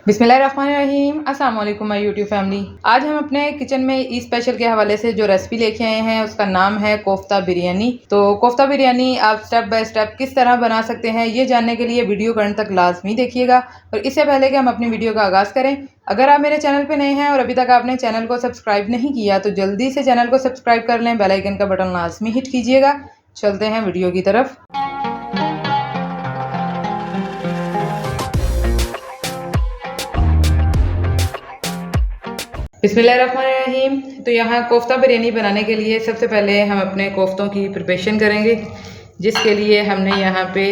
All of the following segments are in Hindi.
बिस्मिल्लाहिर्रहमानिर्रहीम। अस्सलाम वालेकुम माय यूट्यूब फैमिली। आज हम अपने किचन में ई स्पेशल के हवाले से जो रेसिपी लेके आए हैं उसका नाम है कोफ्ता बिरयानी। तो कोफ्ता बिरयानी आप स्टेप बाय स्टेप किस तरह बना सकते हैं ये जानने के लिए वीडियो को अंत तक लाजमी देखिएगा। और इससे पहले कि हम अपनी वीडियो का आगाज़ करें, अगर आप मेरे चैनल पर नए हैं और अभी तक आपने चैनल को सब्सक्राइब नहीं किया तो जल्दी से चैनल को सब्सक्राइब कर लें, बेल आइकन का बटन लाजमी हिट कीजिएगा। चलते हैं वीडियो की तरफ। बिस्मिल्लाहिर्रहमानिर्रहीम। तो यहाँ कोफ्ता बिरयानी बनाने के लिए सबसे पहले हम अपने कोफ्तों की प्रिपरेशन करेंगे, जिसके लिए हमने यहाँ पे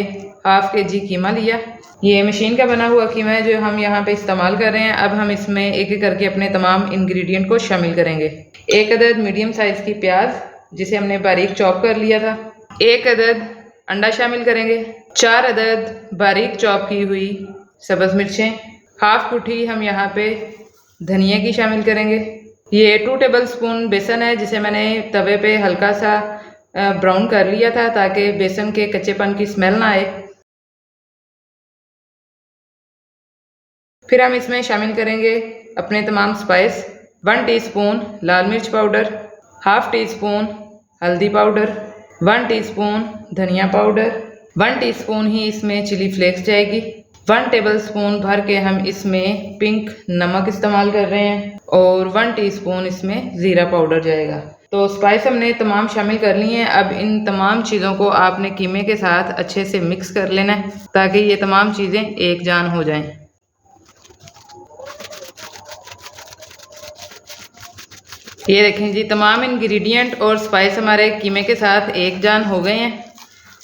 हाफ़ kg कीमा लिया। ये मशीन का बना हुआ कीमा है जो हम यहाँ पे इस्तेमाल कर रहे हैं। अब हम इसमें एक एक करके अपने तमाम इंग्रेडिएंट को शामिल करेंगे। एक अदद मीडियम साइज़ की प्याज जिसे हमने बारीक चॉप कर लिया था। एक अदद अंडा शामिल करेंगे। 4 अदद बारीक चॉप की हुई सब्ज़ मिर्चें। हाफ़ कुटी हम यहाँ पे धनिया की शामिल करेंगे। ये 2 टेबल स्पून बेसन है जिसे मैंने तवे पे हल्का सा ब्राउन कर लिया था ताकि बेसन के कच्चेपन की स्मेल ना आए। फिर हम इसमें शामिल करेंगे अपने तमाम स्पाइस। 1 टीस्पून लाल मिर्च पाउडर, हाफ़ टी स्पून हल्दी पाउडर, 1 टीस्पून धनिया पाउडर, 1 टीस्पून ही इसमें चिली फ्लेक्स जाएगी। 1 टेबल स्पून भर के हम इसमें पिंक नमक इस्तेमाल कर रहे हैं और 1 टीस्पून इसमें ज़ीरा पाउडर जाएगा। तो स्पाइस हमने तमाम शामिल कर ली हैं। अब इन तमाम चीज़ों को आपने कीमे के साथ अच्छे से मिक्स कर लेना है ताकि ये तमाम चीज़ें एक जान हो जाएं। ये देखें जी, तमाम इंग्रेडिएंट और स्पाइस हमारे कीमे के साथ एक जान हो गए हैं,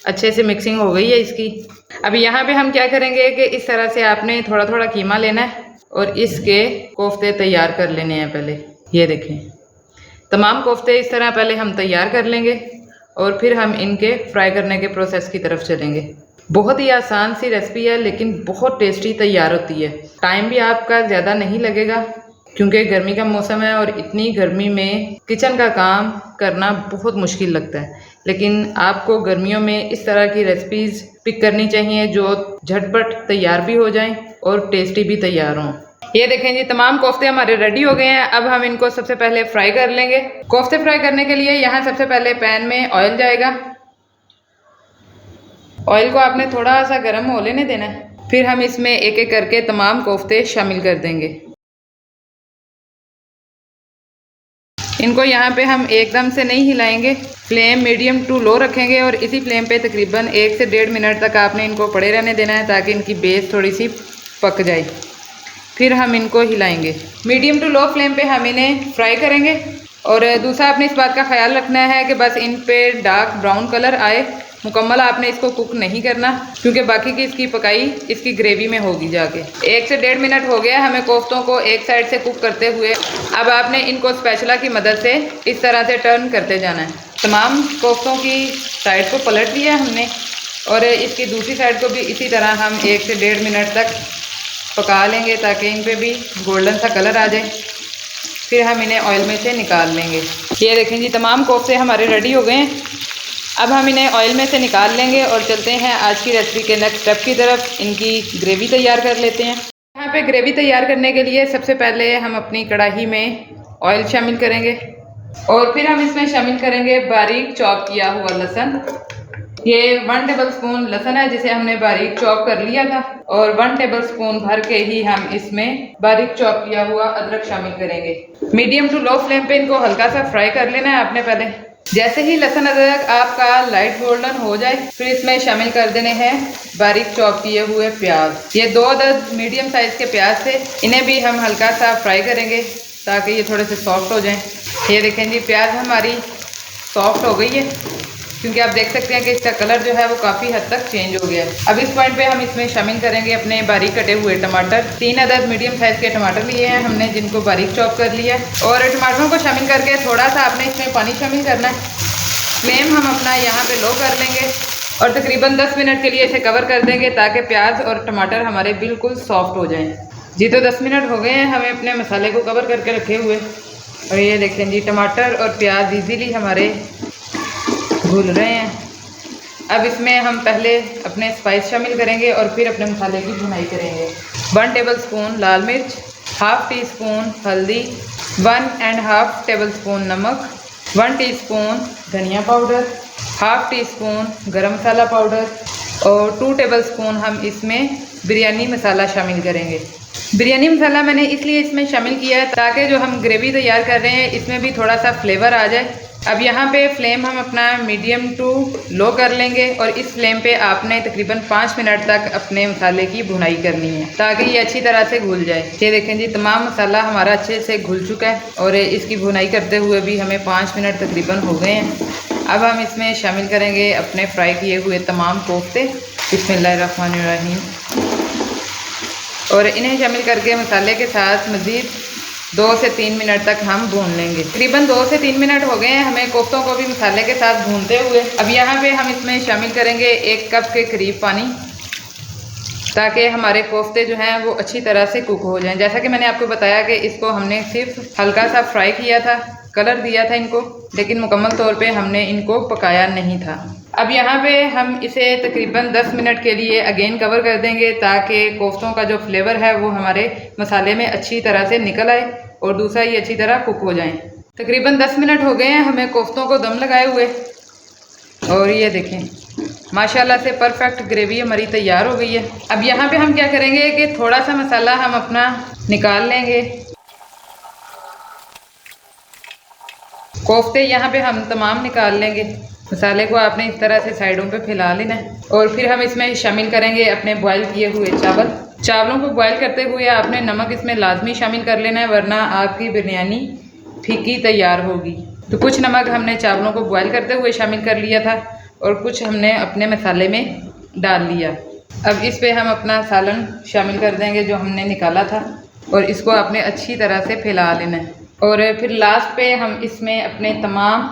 अच्छे से मिक्सिंग हो गई है इसकी। अब यहाँ पे हम क्या करेंगे कि इस तरह से आपने थोड़ा थोड़ा कीमा लेना है और इसके कोफ्ते तैयार कर लेने हैं। पहले ये देखें, तमाम कोफ्ते इस तरह पहले हम तैयार कर लेंगे और फिर हम इनके फ्राई करने के प्रोसेस की तरफ चलेंगे। बहुत ही आसान सी रेसिपी है लेकिन बहुत टेस्टी तैयार होती है। टाइम भी आपका ज़्यादा नहीं लगेगा क्योंकि गर्मी का मौसम है और इतनी गर्मी में किचन का काम करना बहुत मुश्किल लगता है। लेकिन आपको गर्मियों में इस तरह की रेसिपीज़ पिक करनी चाहिए जो झटपट तैयार भी हो जाएं और टेस्टी भी तैयार हों। ये देखें जी, तमाम कोफ्ते हमारे रेडी हो गए हैं। अब हम इनको सबसे पहले फ्राई कर लेंगे। कोफ्ते फ्राई करने के लिए यहाँ सबसे पहले पैन में ऑयल जाएगा। ऑयल को आपने थोड़ा सा गर्म हो लेने देना है। फिर हम इसमें एक एक करके तमाम कोफ्ते शामिल कर देंगे। इनको यहाँ पे हम एकदम से नहीं हिलाएंगे, फ्लेम मीडियम टू लो रखेंगे और इसी फ्लेम पे तकरीबन 1 से 1.5 मिनट तक आपने इनको पड़े रहने देना है ताकि इनकी बेस थोड़ी सी पक जाए। फिर हम इनको हिलाएंगे। मीडियम टू लो फ्लेम पे हम इन्हें फ्राई करेंगे। और दूसरा आपने इस बात का ख्याल रखना है कि बस इन पे डार्क ब्राउन कलर आए। मुकम्मल आपने इसको कुक नहीं करना क्योंकि बाकी की इसकी पकाई इसकी ग्रेवी में होगी जाके। 1 से 1.5 मिनट हो गया हमें कोफ्तों को एक साइड से कुक करते हुए। अब आपने इनको स्पैचुला की मदद से इस तरह से टर्न करते जाना है। तमाम कोफ्तों की साइड को पलट लिया हमने और इसकी दूसरी साइड को भी इसी तरह हम 1 से 1.5 मिनट तक पका लेंगे ताकि इन पर भी गोल्डन सा कलर आ जाए। फिर हम इन्हें ऑयल में से निकाल लेंगे। ये देखें जी, तमाम कोफ्ते हमारे रेडी हो गए हैं। अब हम इन्हें ऑयल में से निकाल लेंगे और चलते हैं आज की रेसिपी के नेक्स्ट स्टेप की तरफ। इनकी ग्रेवी तैयार कर लेते हैं। यहाँ पे ग्रेवी तैयार करने के लिए सबसे पहले हम अपनी कढ़ाई में ऑयल शामिल करेंगे और फिर हम इसमें शामिल करेंगे बारीक चॉप किया हुआ लहसुन। ये 1 टेबल स्पून लहसुन है जिसे हमने बारीक चॉप कर लिया था और 1 टेबल स्पून भर के ही हम इसमें बारीक चॉप किया हुआ अदरक शामिल करेंगे। मीडियम टू लो फ्लेम पे इनको हल्का सा फ्राई कर लेना है आपने पहले। जैसे ही लहसुन अदरक आपका लाइट गोल्डन हो जाए फिर इसमें शामिल कर देने हैं बारीक चॉप किए हुए प्याज। ये 2 अदद मीडियम साइज़ के प्याज थे, इन्हें भी हम हल्का सा फ्राई करेंगे ताकि ये थोड़े से सॉफ्ट हो जाएं। ये देखें जी, प्याज हमारी सॉफ्ट हो गई है क्योंकि आप देख सकते हैं कि इसका कलर जो है वो काफ़ी हद तक चेंज हो गया है। अब इस पॉइंट पे हम इसमें शामिल करेंगे अपने बारीक कटे हुए टमाटर। 3 अदद मीडियम साइज़ के टमाटर लिए हैं हमने जिनको बारीक चॉप कर लिया है। और टमाटरों को शामिल करके थोड़ा सा आपने इसमें पानी शामिल करना है। फ्लेम हम अपना यहाँ पे लो कर लेंगे और तकरीबन 10 मिनट के लिए इसे कवर कर देंगे ताकि प्याज और टमाटर हमारे बिल्कुल सॉफ्ट हो जाएँ। जी तो 10 मिनट हो गए हैं हमें अपने मसाले को कवर करके रखे हुए और ये देखें जी, टमाटर और प्याज ईजीली हमारे भून रहे हैं। अब इसमें हम पहले अपने स्पाइस शामिल करेंगे और फिर अपने मसाले की भुनाई करेंगे। 1 टेबलस्पून लाल मिर्च, हाफ टी स्पून हल्दी, 1.5 टेबलस्पून नमक, 1 टीस्पून धनिया पाउडर, हाफ टी स्पून गरम मसाला पाउडर और 2 टेबलस्पून हम इसमें बिरयानी मसाला शामिल करेंगे। बिरयानी मसाला मैंने इसलिए इसमें शामिल किया है ताकि जो हम ग्रेवी तैयार कर रहे हैं इसमें भी थोड़ा सा फ्लेवर आ जाए। अब यहाँ पे फ्लेम हम अपना मीडियम टू लो कर लेंगे और इस फ्लेम पे आपने तकरीबन 5 मिनट तक अपने मसाले की भुनाई करनी है ताकि ये अच्छी तरह से घुल जाए। ये देखें जी, तमाम मसाला हमारा अच्छे से घुल चुका है और इसकी भुनाई करते हुए भी हमें 5 मिनट तकरीबन हो गए हैं। अब हम इसमें शामिल करेंगे अपने फ्राई किए हुए तमाम कोफ्ते। बिस्मिल्लाहिर्रहमानिर्रहीम। और इन्हें शामिल करके मसाले के साथ मज़ीद 2 से 3 मिनट तक हम भून लेंगे। तकरीबन 2 से 3 मिनट हो गए हैं हमें कोफ्तों को भी मसाले के साथ भूनते हुए। अब यहाँ पे हम इसमें शामिल करेंगे 1 कप के करीब पानी ताकि हमारे कोफ्ते जो हैं वो अच्छी तरह से कुक हो जाएं। जैसा कि मैंने आपको बताया कि इसको हमने सिर्फ हल्का सा फ्राई किया था, कलर दिया था इनको, लेकिन मुकम्मल तौर पे हमने इनको पकाया नहीं था। अब यहाँ पे हम इसे तकरीबन 10 मिनट के लिए अगेन कवर कर देंगे ताकि कोफ्तों का जो फ्लेवर है वो हमारे मसाले में अच्छी तरह से निकल आए और दूसरा ये अच्छी तरह कुक हो जाएं। तकरीबन 10 मिनट हो गए हैं हमें कोफ्तों को दम लगाए हुए और ये देखें माशाल्लाह से परफेक्ट ग्रेवी हमारी तैयार हो गई है। अब यहाँ पे हम क्या करेंगे कि थोड़ा सा मसाला हम अपना निकाल लेंगे। कोफ्ते यहाँ पे हम तमाम निकाल लेंगे। मसाले को आपने इस तरह से साइडों पे फैला लेना है और फिर हम इसमें शामिल करेंगे अपने बॉयल किए हुए चावल। चावलों को बॉयल करते हुए आपने नमक इसमें लाजमी शामिल कर लेना है, वरना आपकी बिरयानी फीकी तैयार होगी। तो कुछ नमक हमने चावलों को बॉयल करते हुए शामिल कर लिया था और कुछ हमने अपने मसाले में डाल लिया। अब इस पे हम अपना सालन शामिल कर देंगे जो हमने निकाला था और इसको आपने अच्छी तरह से फैला लेना है। और फिर लास्ट पे हम इसमें अपने तमाम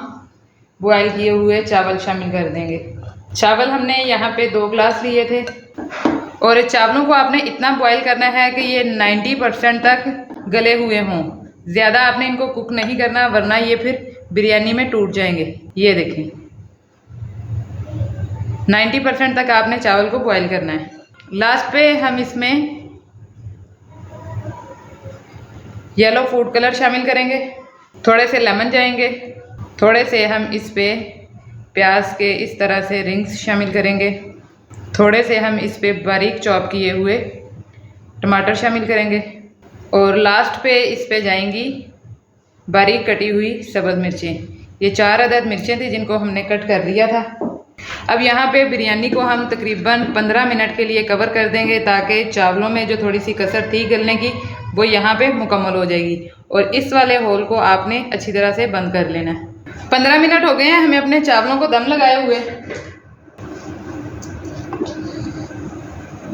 बॉयल किए हुए चावल शामिल कर देंगे। चावल हमने यहाँ पे 2 गिलास लिए थे और चावलों को आपने इतना बॉयल करना है कि ये 90% तक गले हुए हों। ज़्यादा आपने इनको कुक नहीं करना वरना ये फिर बिरयानी में टूट जाएंगे। ये देखें 90% तक आपने चावल को बॉयल करना है। लास्ट पे हम इसमें येलो फूड कलर शामिल करेंगे, थोड़े से लेमन जाएंगे, थोड़े से हम इस पे प्याज के इस तरह से रिंग्स शामिल करेंगे, थोड़े से हम इस पे बारीक चॉप किए हुए टमाटर शामिल करेंगे और लास्ट पे इस पे जाएंगी बारीक कटी हुई सब्ज़ मिर्चें। ये 4 अदद मिर्चें थी जिनको हमने कट कर दिया था। अब यहाँ पे बिरयानी को हम तकरीबन 15 मिनट के लिए कवर कर देंगे ताकि चावलों में जो थोड़ी सी कसर थी गलने की वो यहाँ पे मुकम्मल हो जाएगी और इस वाले होल को आपने अच्छी तरह से बंद कर लेना है। 15 मिनट हो गए हैं हमें अपने चावलों को दम लगाए हुए।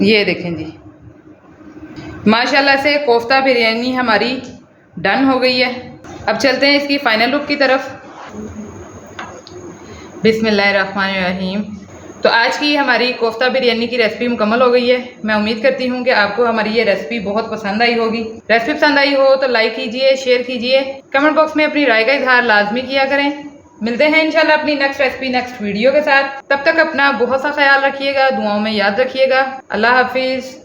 ये देखें जी माशाल्लाह से कोफ्ता बिरयानी हमारी डन हो गई है। अब चलते हैं इसकी फाइनल लुक की तरफ। बिस्मिल्लाहिर्रहमानिर्रहीम। तो आज की हमारी कोफ्ता बिरयानी की रेसिपी मुकम्मल हो गई है। मैं उम्मीद करती हूँ कि आपको हमारी ये रेसिपी बहुत पसंद आई होगी। रेसिपी पसंद आई हो तो लाइक कीजिए, शेयर कीजिए, कमेंट बॉक्स में अपनी राय का इजहार लाजमी किया करें। मिलते हैं इंशाल्लाह अपनी नेक्स्ट रेसिपी नेक्स्ट वीडियो के साथ। तब तक अपना बहुत सा ख्याल रखिएगा, दुआओं में याद रखिएगा। अल्लाह हाफिज़।